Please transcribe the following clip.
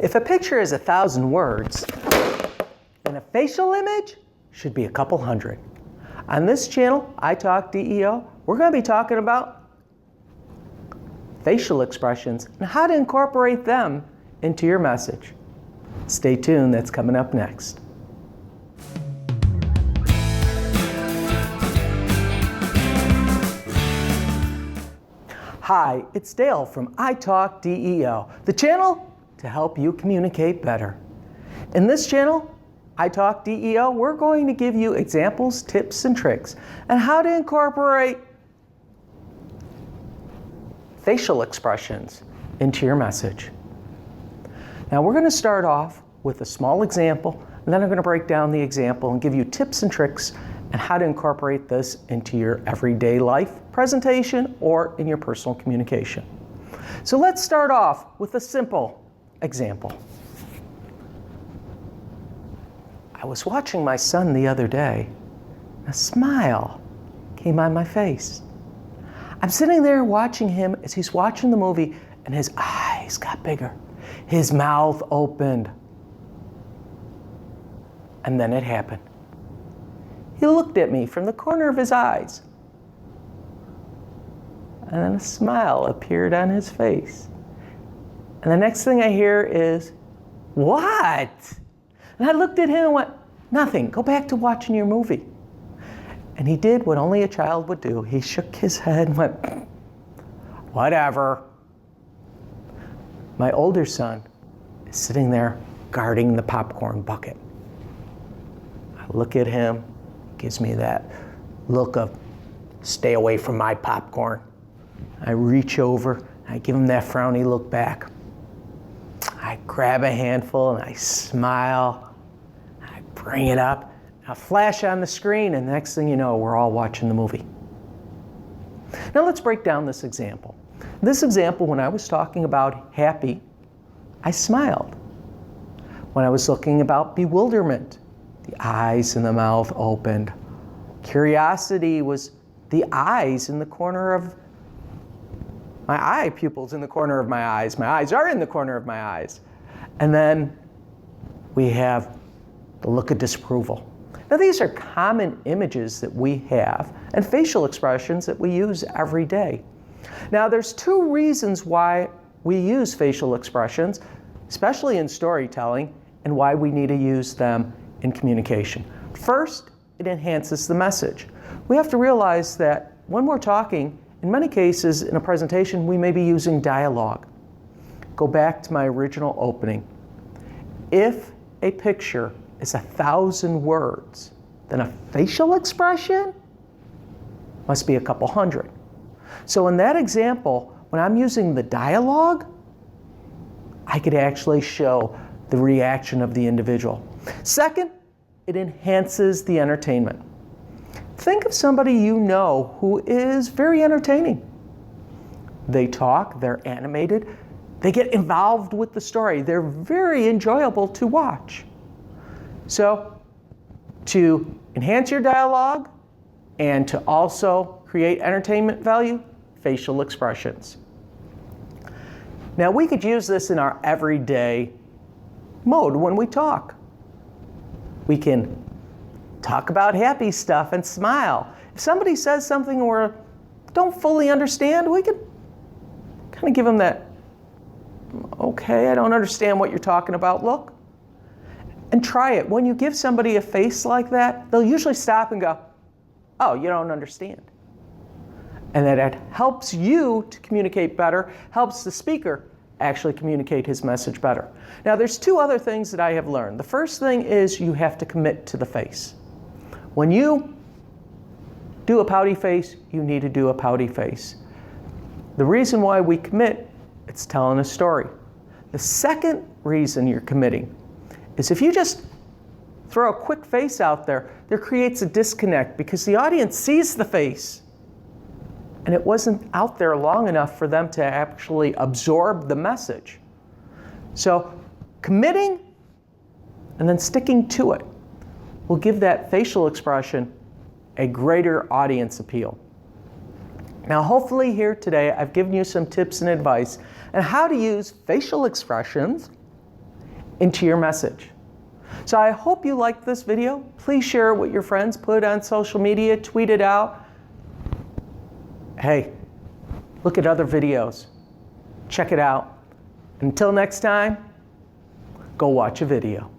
If a picture is 1,000 words, then a facial image should be a couple hundred. On this channel, iTalkDEO, we're going to be talking about facial expressions and how to incorporate them into your message. Stay tuned, that's coming up next. Hi, it's Dale from iTalkDEO, the channel to help you communicate better. In this channel, iTalkDEO, we're going to give you examples, tips, and tricks on how to incorporate facial expressions into your message. Now we're going to start off with a small example, and then I'm going to break down the example and give you tips and tricks on how to incorporate this into your everyday life presentation or in your personal communication. So let's start off with a simple example. I was watching my son the other day. A smile came on my face. I'm sitting there watching him as he's watching the movie, and his eyes got bigger. His mouth opened. And then it happened. He looked at me from the corner of his eyes. And then a smile appeared on his face. And the next thing I hear is, "What?" And I looked at him and went, "Nothing, go back to watching your movie." And he did what only a child would do. He shook his head and went, "Whatever." My older son is sitting there guarding the popcorn bucket. I look at him, gives me that look of, "Stay away from my popcorn." I reach over, I give him that frowny look back. I grab a handful and I smile. I bring it up, I flash on the screen, and the next thing you know, we're all watching the movie. Now let's break down this example. This example, when I was talking about happy, I smiled. When I was talking about bewilderment, the eyes and the mouth opened. Curiosity was the eyes in the corner of my eye pupils in the corner of my eyes. My eyes are in the corner of my eyes. And then we have the look of disapproval. Now these are common images that we have and facial expressions that we use every day. Now there's two reasons why we use facial expressions, especially in storytelling, and why we need to use them in communication. First, it enhances the message. We have to realize that when we're talking, in many cases in a presentation, we may be using dialogue. Go back to my original opening. If a picture is 1,000 words, then a facial expression must be a couple hundred. So in that example, when I'm using the dialogue, I could actually show the reaction of the individual. Second, it enhances the entertainment. Think of somebody you know who is very entertaining. They talk, they're animated, they get involved with the story. They're very enjoyable to watch. So, to enhance your dialogue and to also create entertainment value, facial expressions. Now we could use this in our everyday mode when we talk. We can talk about happy stuff and smile. If somebody says something we don't fully understand, we can kind of give them that, "Okay, I don't understand what you're talking about" look. And try it. When you give somebody a face like that, they'll usually stop and go, "Oh, you don't understand." And that it helps you to communicate better, helps the speaker actually communicate his message better. Now there's two other things that I have learned. The first thing is you have to commit to the face. When you do a pouty face, you need to do a pouty face. The reason why we commit, it's telling a story. The second reason you're committing is if you just throw a quick face out there, there creates a disconnect because the audience sees the face and it wasn't out there long enough for them to actually absorb the message. So committing and then sticking to it will give that facial expression a greater audience appeal. Now, hopefully here today, I've given you some tips and advice on how to use facial expressions into your message. So I hope you liked this video. Please share it with your friends, put it on social media, tweet it out. Hey, look at other videos. Check it out. Until next time, go watch a video.